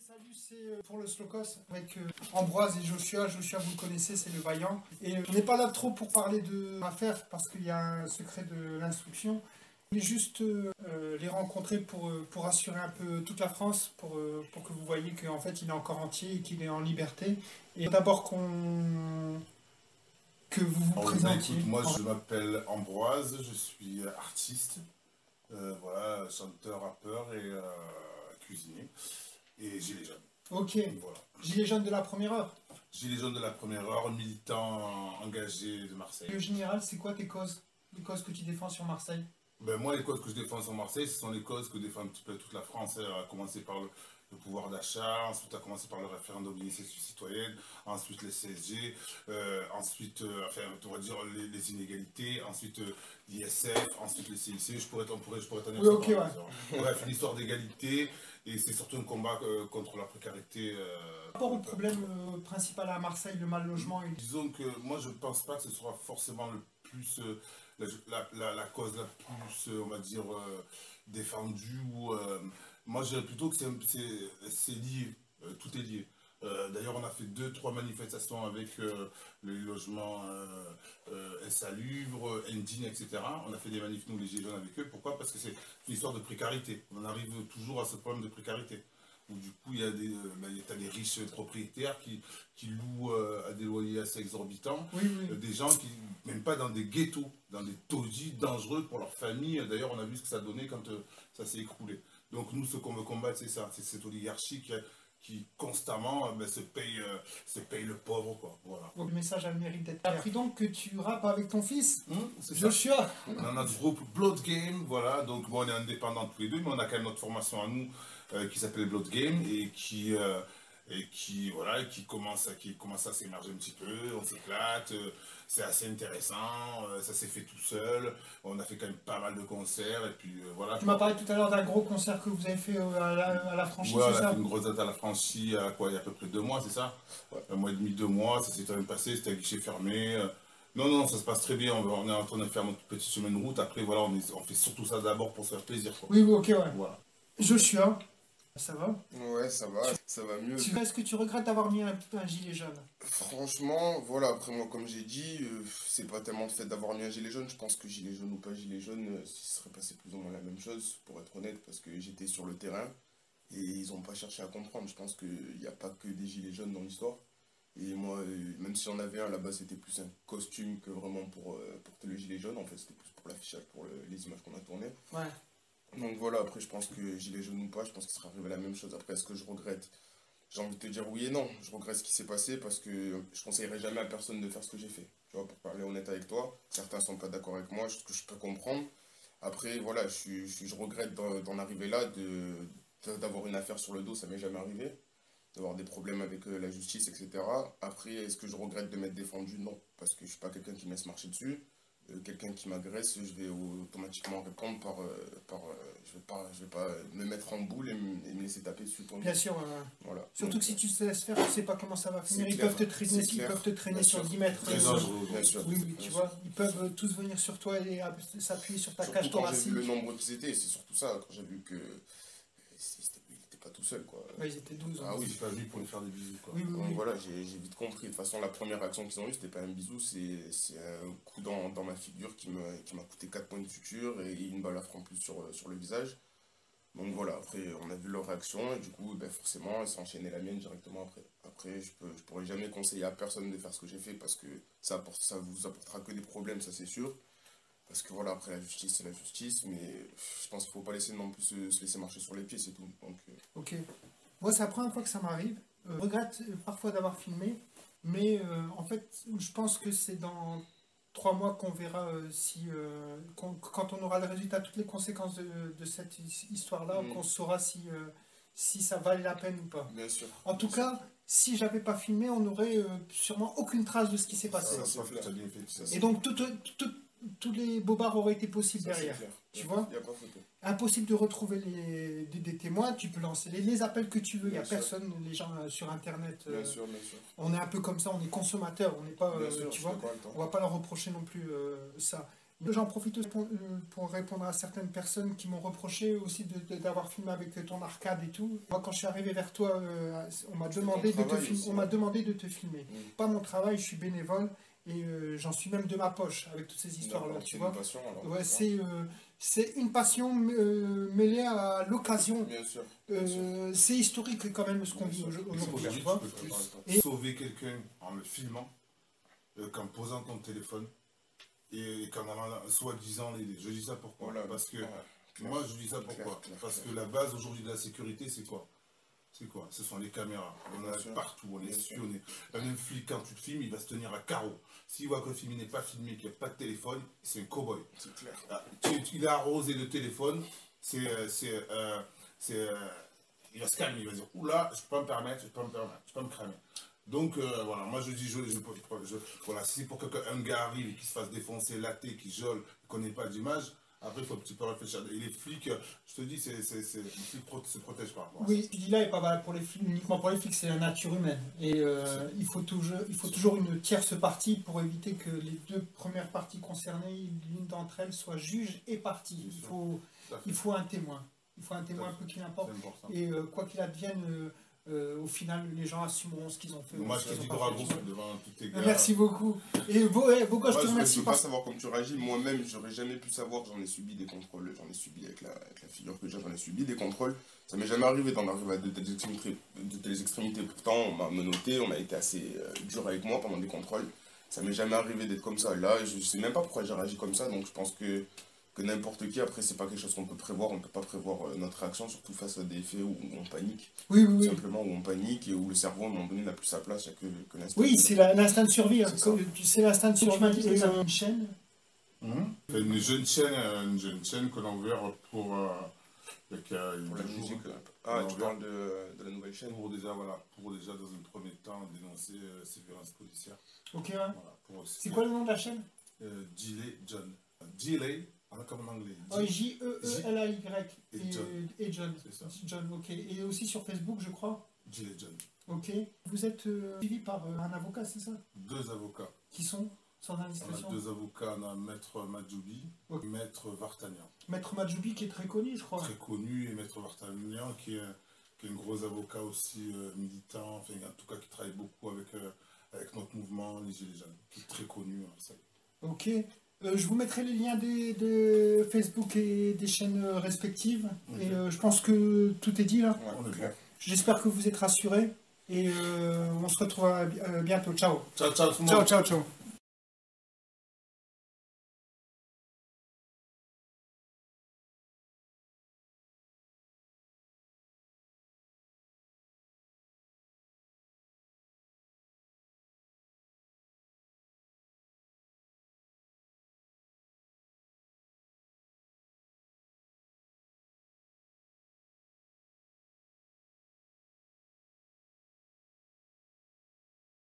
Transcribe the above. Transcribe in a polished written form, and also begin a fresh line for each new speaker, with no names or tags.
salut, c'est pour le Slowcos avec Ambroise et Joshua. Joshua, vous le connaissez, c'est le vaillant. Et on n'est pas là trop pour parler de l'affaire parce qu'il y a un secret de l'instruction. On voulait juste les rencontrer pour assurer un peu toute la France, pour que vous voyez qu'en fait il est encore entier et qu'il est en liberté. Et d'abord que vous vous présentiez.
Écoute, moi je m'appelle Ambroise, je suis artiste, voilà, chanteur, rappeur et cuisinier. Et gilet jaune.
Ok.
Voilà.
Gilet jaune de la première heure.
Gilet jaune de la première heure, militant engagé de Marseille.
Et au général, c'est quoi tes causes? Les causes que tu défends sur Marseille?
Ben moi, les causes que je défends sur Marseille, ce sont les causes que défend un petit peu toute la France, à commencer par le pouvoir d'achat, ensuite à commencer par le référendum d'initiative citoyenne, ensuite les CSG, ensuite, enfin, on va dire les inégalités, ensuite l'ISF, ensuite les CIC, je pourrais t'en dire.
Oui, ok, ouais.
Bref, l'histoire d'égalité, et c'est surtout un combat contre la précarité.
Par rapport au problème principal à Marseille, le mal logement.
Disons que moi, je ne pense pas que ce soit forcément le plus... la cause la plus, on va dire, défendue. Moi, je dirais plutôt que c'est lié, tout est lié. D'ailleurs, on a fait 2-3 manifestations avec le logement insalubre, indigne, etc. On a fait des manifs, nous, les Gilets jaunes, avec eux. Pourquoi? Parce que c'est une histoire de précarité. On arrive toujours à ce problème de précarité. Où du coup, il y a des riches propriétaires qui louent à des loyers assez exorbitants,
oui.
Des gens qui, même pas dans des ghettos, dans des taudis dangereux pour leur famille. D'ailleurs, on a vu ce que ça donnait quand ça s'est écroulé. Donc nous, ce qu'on veut combattre, c'est ça, c'est cette oligarchie qui constamment se paye le pauvre, quoi. Voilà.
Le message a le mérite d'être clair. J'ai appris donc que tu rappes avec ton fils,
c'est
Joshua.
On a notre groupe Blood Game, voilà, donc bon, on est indépendants tous les deux, mais on a quand même notre formation à nous qui s'appelle Blood Game et qui commence à s'émerger un petit peu, on s'éclate, c'est assez intéressant, ça s'est fait tout seul, on a fait quand même pas mal de concerts, et puis voilà.
Tu m'as parlé tout à l'heure d'un gros concert que vous avez fait à la franchise,
ouais,
c'est ça?
on a fait une grosse date à la franchise, il y a à peu près 2 mois, c'est ça? Ouais. 1 mois et demi, 2 mois, ça s'est quand même passé, c'était à guichet fermé. Non, ça se passe très bien, on est en train de faire notre petite semaine de route, après voilà, on fait surtout ça d'abord pour se faire plaisir, quoi.
Oui, ok, ouais.
Voilà.
Joshua, ça va?
Ouais, ça va mieux.
Est-ce que tu regrettes d'avoir mis un gilet jaune?
Franchement, voilà, après moi, comme j'ai dit, c'est pas tellement le fait d'avoir mis un gilet jaune. Je pense que gilet jaune ou pas gilet jaune, ce serait passé plus ou moins la même chose, pour être honnête, parce que j'étais sur le terrain et ils ont pas cherché à comprendre. Je pense qu'il n'y a pas que des gilets jaunes dans l'histoire. Et moi, même si on avait un là-bas, c'était plus un costume que vraiment pour le gilet jaune. En fait, c'était plus pour l'affichage, pour les images qu'on a tournées.
Ouais.
Donc voilà, après je pense que gilet jaune ou pas, je pense qu'il sera arrivé la même chose. Après, est-ce que je regrette? J'ai envie de te dire oui et non. Je regrette ce qui s'est passé parce que je conseillerais jamais à personne de faire ce que j'ai fait. Tu vois, pour parler honnête avec toi, certains sont pas d'accord avec moi, ce que je peux comprendre. Après, voilà, je regrette d'en arriver là, d'avoir une affaire sur le dos, ça m'est jamais arrivé. D'avoir des problèmes avec la justice, etc. Après, est-ce que je regrette de m'être défendu? Non, parce que je suis pas quelqu'un qui me laisse marcher dessus. Quelqu'un qui m'agresse, je vais automatiquement répondre je vais pas me mettre en boule et me laisser taper dessus.
Bien sûr,
voilà.
Surtout
donc,
que si tu te laisses faire, tu sais pas comment ça va finir. Ils
clair,
peuvent te traîner sur 10 mètres.
Très dangereux,
bien sûr.
Oui, tu vois, ils peuvent tous venir sur toi et s'appuyer sur ta
surtout
cage
quand j'ai
thoracique.
vu le nombre qu'ils étaient, c'est surtout ça, quand j'ai vu que il était pas tout seul, quoi.
Ouais, ils étaient 12.
Ah oui,
C'est pas venu pour lui faire des bisous, quoi.
Oui.
donc voilà, j'ai vite compris. De toute façon, la première action qu'ils ont eue, c'était pas un bisou, c'est un coup dans ma figure qui m'a coûté 4 points de suture et une balle à franc plus sur le visage. Donc voilà, après on a vu leur réaction et du coup ben, forcément elle s'est enchaînée la mienne directement après. Après je pourrais jamais conseiller à personne de faire ce que j'ai fait parce que ça vous apportera que des problèmes, ça c'est sûr. Parce que voilà, après la justice c'est la justice, mais je pense qu'il faut pas laisser non plus se laisser marcher sur les pieds, c'est tout. Donc,
Ok. Moi c'est la première fois que ça m'arrive. Je regrette parfois d'avoir filmé, mais en fait je pense que c'est dans 3 mois qu'on verra quand on aura le résultat, toutes les conséquences de cette histoire-là, qu'on saura si ça valait la peine ou pas.
bien sûr.
En tout cas, si j'avais pas filmé, on n'aurait sûrement aucune trace de ce qui s'est passé.
Ça, c'est clair.
bien fait.
Et donc tous les bobards auraient été possibles
Ça, c'est
derrière.
clair.
Tu vois?
Il n'y a pas photo.
Impossible de retrouver des témoins, tu peux lancer les appels que tu veux, il n'y a
Bien sûr.
personne, les gens sur internet,
Bien sûr.
on est un peu comme ça, on est consommateur, on n'est pas,
Bien sûr,
tu
je
vois,
suis d'accord avec toi.
on va pas leur reprocher non plus ça. J'en profite aussi pour répondre à certaines personnes qui m'ont reproché aussi d'avoir filmé avec ton arcade et tout. Moi, quand je suis arrivé vers toi, on m'a demandé de te filmer. On m'a demandé de te filmer. Pas mon travail, je suis bénévole et j'en suis même de ma poche avec toutes ces histoires-là, tu vois.
Passion, alors,
Ouais, c'est une passion mêlée à l'occasion.
bien sûr.
C'est historique quand même ce qu'on vit aujourd'hui,
Aujourd'hui,
tu vois.
tu peux
Et-
sauver quelqu'un en le filmant, qu'en posant ton téléphone et qu'en allant soi-disant l'aider. Je dis ça pourquoi?
Voilà.
Parce que
Clair.
moi, je dis ça pourquoi?
Clair.
Parce que la base aujourd'hui de la sécurité, c'est quoi? C'est quoi? Ce sont les caméras. On en
Bien
a
sûr.
partout, on est
Bien sûr.
espionné. Un flic, quand tu te filmes, il va se tenir à carreau. S'il voit que le film n'est pas filmé, qu'il n'y a pas de téléphone, c'est un cow-boy.
C'est clair.
Ah, il a arrosé le téléphone, il va se calmer, il va dire oula, je peux pas me permettre, je peux pas me cramer. Donc voilà, moi je dis, voilà, si c'est pour qu'un gars arrive et qu'il se fasse défoncer, latter, qu'il jole, qu'on n'ait pas d'image, après il faut un petit peu réfléchir. Et les flics, je te dis, les flics se protègent pas. Voilà.
Oui, ce que tu dis là n'est pas valable pour les flics, uniquement pour les flics, c'est la nature humaine. Et il faut toujours une tierce partie pour éviter que les deux premières parties concernées, l'une d'entre elles, soit juge et partie. Il faut un témoin. Il faut un témoin, peu qu'il importe. Et quoi qu'il advienne, au final, les gens assumeront ce qu'ils ont fait.
Moi je te dis bravo devant tous tes gars.
Merci beaucoup. Et Beau, je te remercie.
Je peux pas savoir comment tu réagis. Moi-même, j'aurais jamais pu savoir. J'en ai subi des contrôles. J'en ai subi avec la figure que j'ai. J'en ai subi des contrôles. Ça m'est jamais arrivé d'en arriver à de telles extrémités. Pourtant, on m'a menotté. On a été assez dur avec moi pendant des contrôles. Ça m'est jamais arrivé d'être comme ça. Là, je sais même pas pourquoi j'ai réagi comme ça. Donc, je pense que n'importe qui, après, c'est pas quelque chose qu'on peut prévoir. On peut pas prévoir notre réaction, surtout face à des faits où on panique.
Oui.
Simplement où on panique et où le cerveau, à un moment donné, n'a plus sa place. Il n'y a que l'instinct.
Oui, c'est l'instinct de survie.
C'est
l'instinct de survie.
Tu m'as dit que ça une chaîne.
Une jeune chaîne que l'on a ouverte pour
la musique. Ah, tu parles de la nouvelle chaîne.
pour déjà, dans un premier temps, dénoncer ces violences policières.
Ok, ouais.
Voilà,
C'est quoi le nom de la chaîne?
Gillet John. Gillet, comme en anglais.
J-E-E-L-A-Y.
Et John.
Et John.
C'est ça.
John, ok. Et aussi sur Facebook, je crois.
Gillet John.
Ok. Vous êtes suivi par un avocat, c'est ça?
2 avocats.
Qui sont, sans
On
indiscrétion?
a 2 avocats, on a Maître Madjoubi
Ok.
et Maître Vartanian.
Maître Madjoubi, qui est très connu, je crois.
Très connu, et Maître Vartanian qui est un gros avocat aussi militant, enfin en tout cas qui travaille beaucoup avec notre mouvement, les Gilets jaunes, qui est très connu. Ça.
Ok. Je vous mettrai les liens de Facebook et des chaînes respectives.
Ok.
Et je pense que tout est dit là.
Ouais,
On est
clair.
J'espère que vous êtes rassurés. Et on se retrouve bientôt. Ciao.
Ciao, tout le monde.
Ciao.